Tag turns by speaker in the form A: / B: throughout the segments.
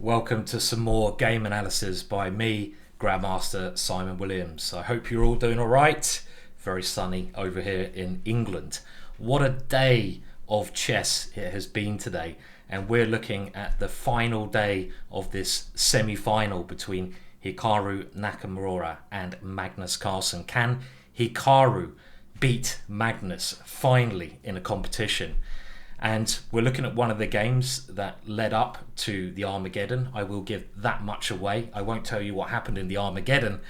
A: welcome to some more game analysis by me, Grandmaster Simon Williams. I hope you're all doing all right. Very sunny over here in England. What a day of chess it has been today, and we're looking at the final day of this semi-final between Hikaru Nakamura and Magnus Carlsen. Can Hikaru beat Magnus finally in a competition? And we're looking at one of the games that led up to the Armageddon. I will give that much away. I won't tell you what happened in the Armageddon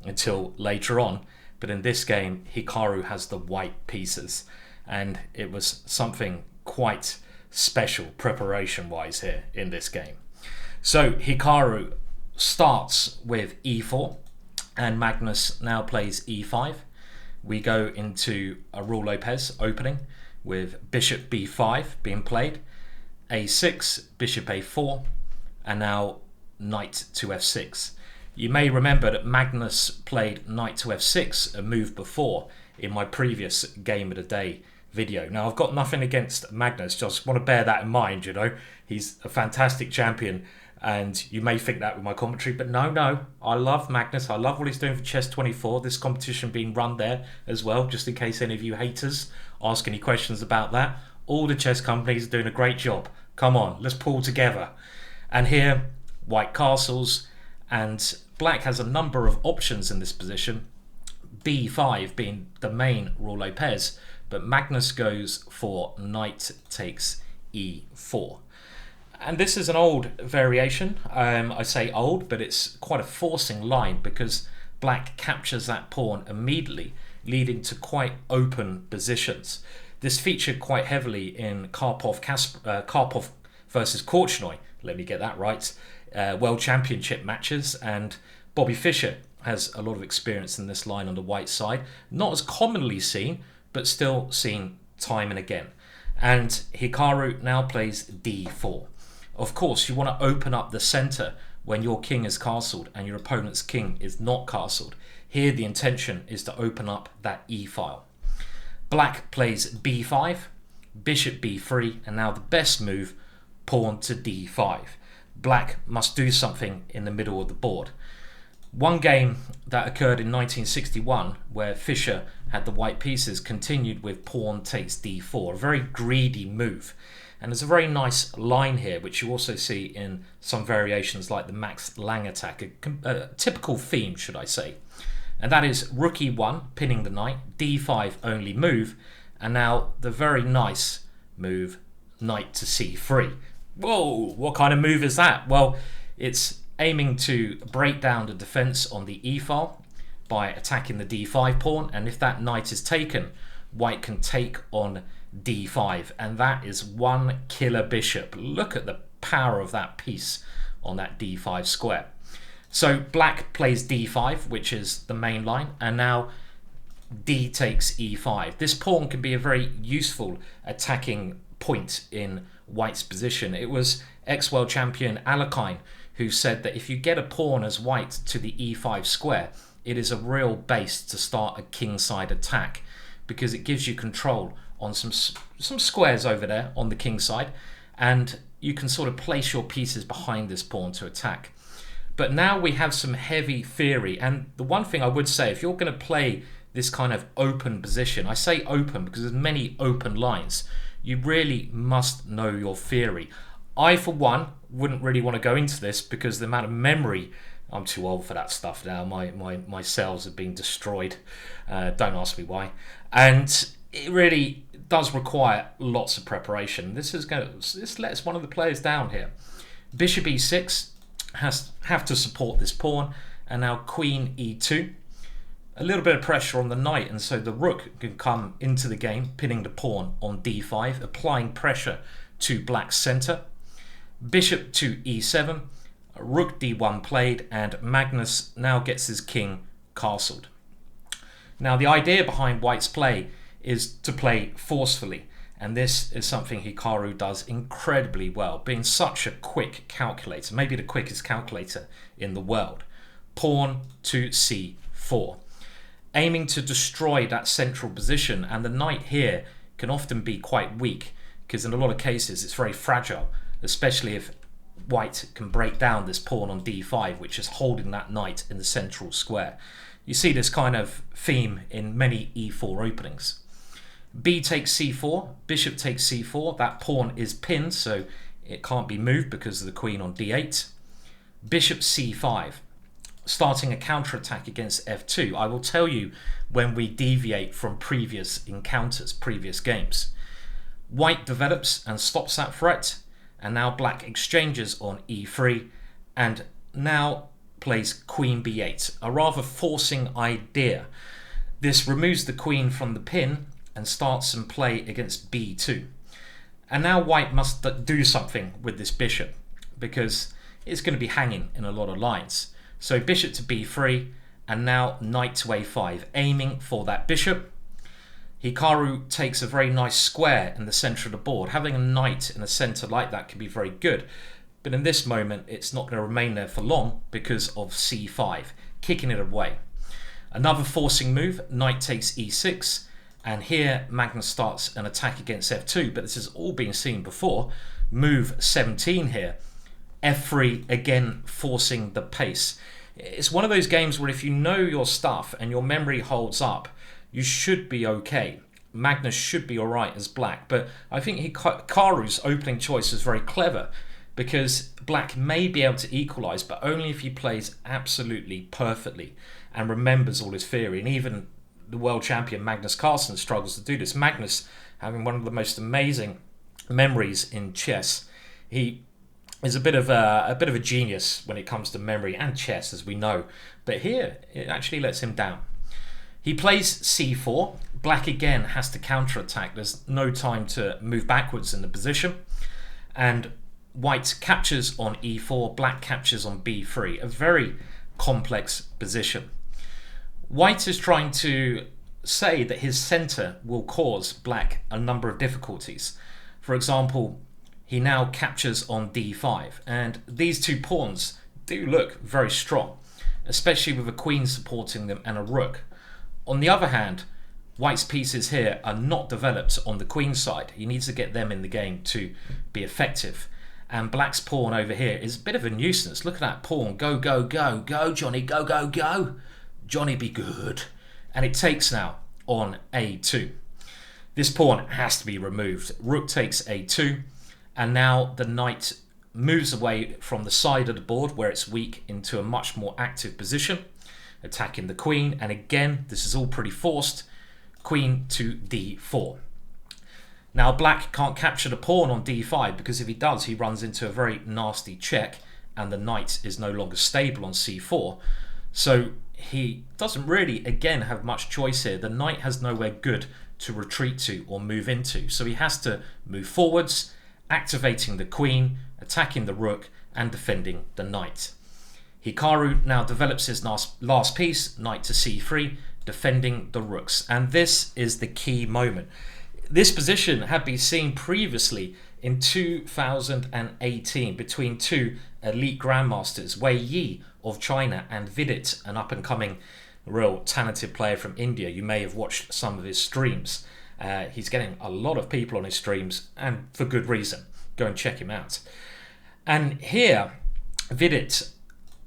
A: until later on. But in this game, Hikaru has the white pieces. And it was something quite special preparation-wise here in this game. So Hikaru starts with e4, and Magnus now plays e5. We go into a Ruy Lopez opening with bishop b5 being played, a6, bishop a4, and now knight to f6. You may remember that Magnus played knight to f6 a move before in my previous game of the day video. Now, I've got nothing against Magnus, just want to bear that in mind, you know. He's a fantastic champion, and you may think that with my commentary, but no, I love Magnus. I love what he's doing for Chess.24. This competition being run there as well, just in case any of you haters ask any questions about that. All the chess companies are doing a great job. Come on, let's pull together. And here, white castles, and black has a number of options in this position. b5 being the main Ruy Lopez, but Magnus goes for knight takes e4. And this is an old variation. I say old, but it's quite a forcing line because black captures that pawn immediately, leading to quite open positions. This featured quite heavily in Karpov versus Korchnoi, let me get that right, World Championship matches, and Bobby Fischer has a lot of experience in this line on the white side. Not as commonly seen, but still seen time and again. And Hikaru now plays d4. Of course, you want to open up the center when your king is castled and your opponent's king is not castled. Here the intention is to open up that e-file. Black plays b5, bishop b3, and now the best move, pawn to d5. Black must do something in the middle of the board. One game that occurred in 1961 where Fischer had the white pieces continued with pawn takes d4, a very greedy move. And there's a very nice line here, which you also see in some variations like the Max Lang attack, a typical theme, should I say. And that is rook e1, pinning the knight, d5 only move, and now the very nice move, knight to c3. Whoa, what kind of move is that? Well, it's aiming to break down the defense on the e-file by attacking the d5 pawn, and if that knight is taken, white can take on d5, and that is one killer bishop. Look at the power of that piece on that d5 square. So black plays d5, which is the main line, and now d takes e5. This pawn can be a very useful attacking point in white's position. It was ex-world champion Alekhine who said that if you get a pawn as white to the e5 square, it is a real base to start a kingside attack, because it gives you control on some squares over there on the king side, and you can sort of place your pieces behind this pawn to attack. But now we have some heavy theory, and the one thing I would say, if you're going to play this kind of open position, I say open because there's many open lines, you really must know your theory. I, for one, wouldn't really want to go into this because the amount of memory, I'm too old for that stuff now, my cells have been destroyed, don't ask me why, and it really does require lots of preparation. This lets one of the players down here. Bishop e6 have to support this pawn, and now queen e2. A little bit of pressure on the knight, and so the rook can come into the game, pinning the pawn on d5, applying pressure to black's center. Bishop to e7, rook d1 played, and Magnus now gets his king castled. Now the idea behind white's play is to play forcefully, and this is something Hikaru does incredibly well, being such a quick calculator, maybe the quickest calculator in the world. Pawn to c4, aiming to destroy that central position, and the knight here can often be quite weak because in a lot of cases it's very fragile, especially if white can break down this pawn on d5, which is holding that knight in the central square. You see this kind of theme in many e4 openings. B takes c4, bishop takes c4, that pawn is pinned, so it can't be moved because of the queen on d8. Bishop c5, starting a counterattack against f2. I will tell you when we deviate from previous encounters, previous games. White develops and stops that threat, and now black exchanges on e3, and now plays queen b8, a rather forcing idea. This removes the queen from the pin and starts some play against b2. And now white must do something with this bishop, because it's going to be hanging in a lot of lines. So bishop to b3, and now knight to a5, aiming for that bishop. Hikaru takes a very nice square in the center of the board. Having a knight in the center like that can be very good. But in this moment, it's not going to remain there for long because of c5, kicking it away. Another forcing move, knight takes e6. And here Magnus starts an attack against f2, but this has all been seen before. Move 17 here. f3, again forcing the pace. It's one of those games where if you know your stuff and your memory holds up, you should be okay. Magnus should be alright as black, but I think Hikaru's opening choice is very clever, because black may be able to equalise, but only if he plays absolutely perfectly and remembers all his theory. And even the world champion Magnus Carlsen struggles to do this. Magnus, having one of the most amazing memories in chess, he is a bit of a genius when it comes to memory and chess, as we know. But here, it actually lets him down. He plays c4. Black again has to counterattack. There's no time to move backwards in the position. And white captures on e4. Black captures on b3. A very complex position. White is trying to say that his center will cause black a number of difficulties. For example, he now captures on d5. And these two pawns do look very strong, especially with a queen supporting them and a rook. On the other hand, white's pieces here are not developed on the queen side. He needs to get them in the game to be effective. And black's pawn over here is a bit of a nuisance. Look at that pawn. Go, go, go. Go, Johnny. Go, go, go. Johnny, be good. And it takes now on a2. This pawn has to be removed. Rook takes a2. And now the knight moves away from the side of the board where it's weak into a much more active position, attacking the queen. And again, this is all pretty forced. Queen to d4. Now black can't capture the pawn on d5, because if he does, he runs into a very nasty check, and the knight is no longer stable on c4. So he doesn't really, again, have much choice here. The knight has nowhere good to retreat to or move into. So he has to move forwards, activating the queen, attacking the rook, and defending the knight. Hikaru now develops his last piece, knight to c3, defending the rooks. And this is the key moment. This position had been seen previously in 2018 between two elite grandmasters, Wei Yi of China and Vidit, an up-and-coming real talented player from India. You may have watched some of his streams. He's getting a lot of people on his streams, and for good reason. Go and check him out. And here, Vidit,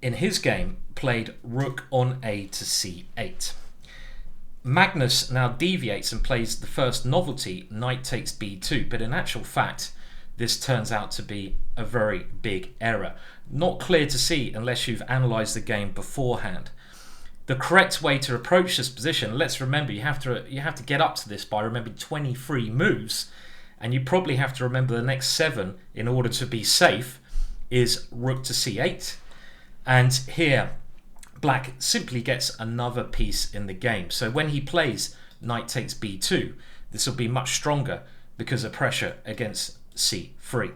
A: in his game, played rook on a to c8. Magnus now deviates and plays the first novelty, knight takes b2, but in actual fact, this turns out to be a very big error. Not clear to see unless you've analysed the game beforehand. The correct way to approach this position, let's remember, you have to get up to this by remembering 23 moves, and you probably have to remember the next 7 in order to be safe, is rook to c8. And here, black simply gets another piece in the game. So when he plays knight takes b2, this will be much stronger because of pressure against c3.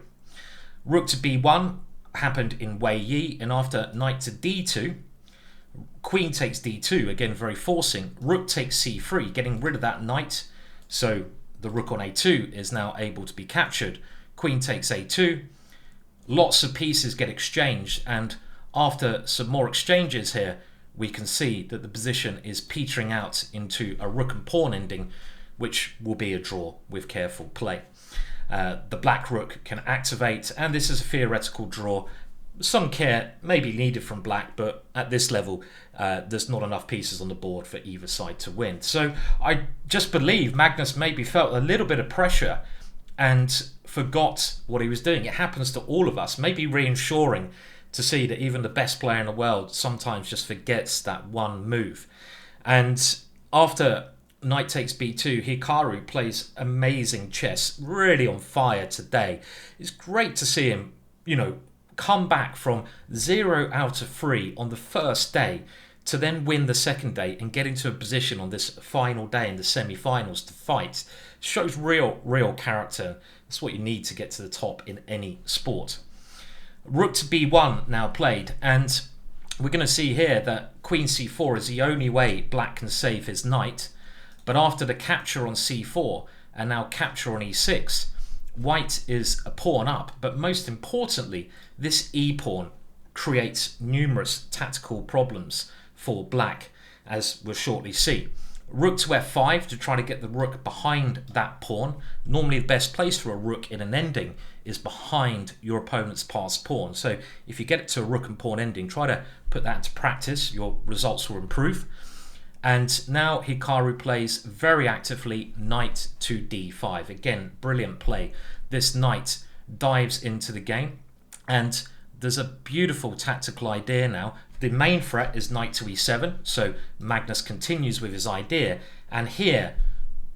A: Rook to b1 happened in Wei Yi, and after knight to d2, queen takes d2, again very forcing. Rook takes c3, getting rid of that knight. So the rook on a2 is now able to be captured. Queen takes a2. Lots of pieces get exchanged, and after some more exchanges here, we can see that the position is petering out into a rook and pawn ending, which will be a draw with careful play. the black rook can activate, and this is a theoretical draw. Some care may be needed from black, but at this level there's not enough pieces on the board for either side to win. So I just believe Magnus maybe felt a little bit of pressure and forgot what he was doing. It happens to all of us. Maybe reassuring to see that even the best player in the world sometimes just forgets that one move. And after knight takes b2, Hikaru plays amazing chess, really on fire today. It's great to see him, come back from 0 out of 3 on the first day to then win the second day and get into a position on this final day in the semi-finals to fight. Shows real character. That's what you need to get to the top in any sport. Rook to b1 now played, and we're going to see here that queen c4 is the only way black can save his knight. But after the capture on c4 and now capture on e6, white is a pawn up. But most importantly, this e-pawn creates numerous tactical problems for black, as we'll shortly see. Rook to f5 to try to get the rook behind that pawn. Normally the best place for a rook in an ending is behind your opponent's passed pawn. So if you get it to a rook and pawn ending, try to put that into practice. Your results will improve. And now Hikaru plays very actively knight to d5. Again, brilliant play. This knight dives into the game, and there's a beautiful tactical idea now. The main threat is knight to e7, so Magnus continues with his idea, and here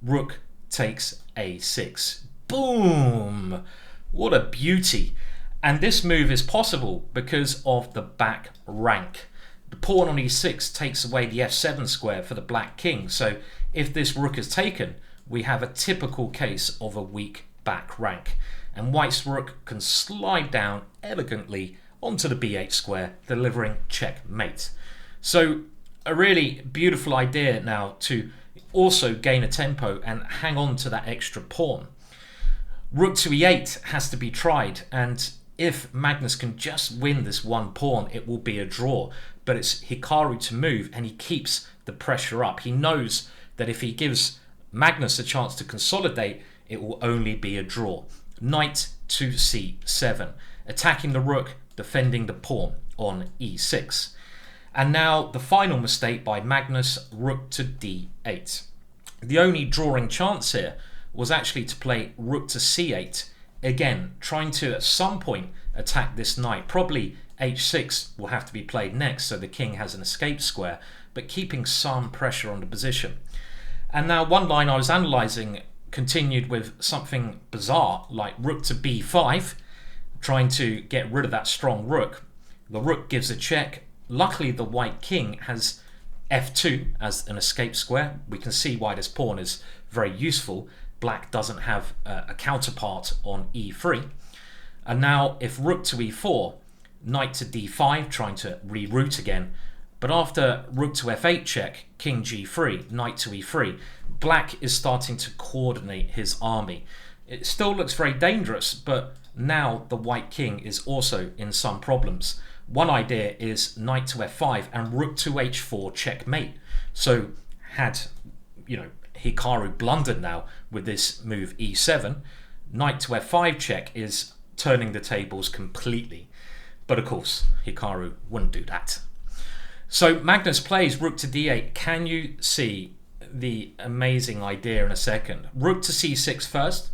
A: rook takes a6. Boom! What a beauty. And this move is possible because of the back rank. The pawn on e6 takes away the f7 square for the black king, so if this rook is taken, we have a typical case of a weak back rank, and white's rook can slide down elegantly onto the b8 square, delivering checkmate. So a really beautiful idea now to also gain a tempo and hang on to that extra pawn. Rook to e8 has to be tried, and if Magnus can just win this one pawn, it will be a draw. But it's Hikaru to move, and he keeps the pressure up. He knows that if he gives Magnus a chance to consolidate, it will only be a draw. Knight to c7, attacking the rook, defending the pawn on e6. And now the final mistake by Magnus, rook to d8. The only drawing chance here was actually to play rook to c8. Again, trying to at some point attack this knight. Probably h6 will have to be played next, so the king has an escape square, but keeping some pressure on the position. And now one line I was analysing continued with something bizarre, like rook to b5, trying to get rid of that strong rook. The rook gives a check. Luckily, the white king has f2 as an escape square. We can see why this pawn is very useful. Black doesn't have a counterpart on e3. And now if rook to e4, knight to d5, trying to reroute again. But after rook to f8 check, king g3, knight to e3, black is starting to coordinate his army. It still looks very dangerous, but now the white king is also in some problems. One idea is knight to f5 and rook to h4 checkmate. So had, Hikaru blundered now with this move e7, knight to f5 check is turning the tables completely. But of course, Hikaru wouldn't do that. So Magnus plays rook to d8. Can you see the amazing idea in a second? Rook to c6 first,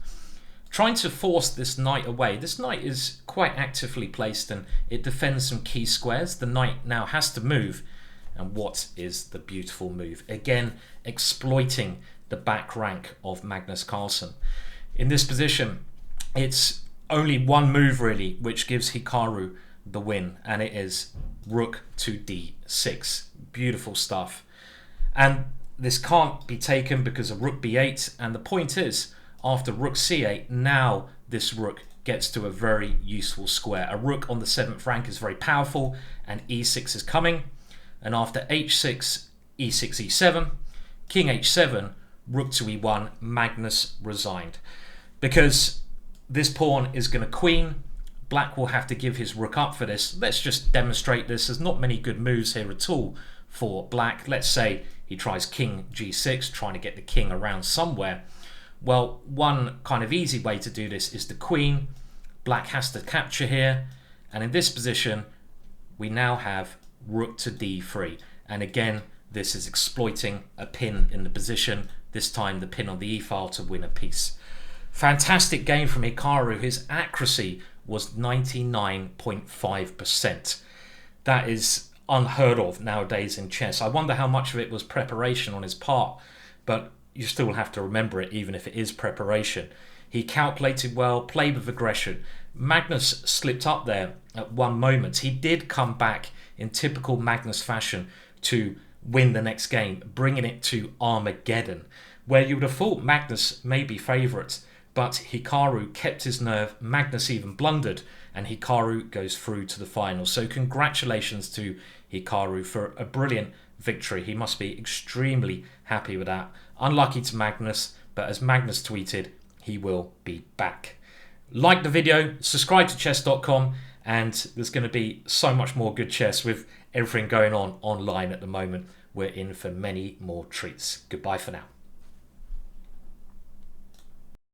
A: trying to force this knight away. This knight is quite actively placed and it defends some key squares. The knight now has to move. And what is the beautiful move? Again, exploiting the back rank of Magnus Carlsen. In this position, it's only one move really which gives Hikaru the win, and it is rook to d6. Beautiful stuff. And this can't be taken because of rook b8, and the point is, after rook c8, now this rook gets to a very useful square. A rook on the 7th rank is very powerful, and e6 is coming. And after h6, e6, e7, king h7, rook to e1, Magnus resigned. Because this pawn is going to queen, black will have to give his rook up for this. Let's just demonstrate this. There's not many good moves here at all for black. Let's say he tries king g6, trying to get the king around somewhere. Well, one kind of easy way to do this is the queen. Black has to capture here, and in this position we now have rook to d3, and again this is exploiting a pin in the position, this time the pin on the e-file, to win a piece. Fantastic game from Hikaru. His accuracy was 99.5%. That is unheard of nowadays in chess. I wonder how much of it was preparation on his part, but you still have to remember it even if it is preparation. He calculated well, played with aggression. Magnus slipped up there at one moment. He did come back in typical Magnus fashion to win the next game, bringing it to Armageddon, where you would have thought Magnus may be favourite, but Hikaru kept his nerve. Magnus even blundered, and Hikaru goes through to the final. So congratulations to Hikaru for a brilliant victory. He must be extremely happy with that. Unlucky to Magnus, but as Magnus tweeted, he will be back. Like the video, subscribe to Chess.com, and there's going to be so much more good chess with everything going on online at the moment. We're in for many more treats. Goodbye for now.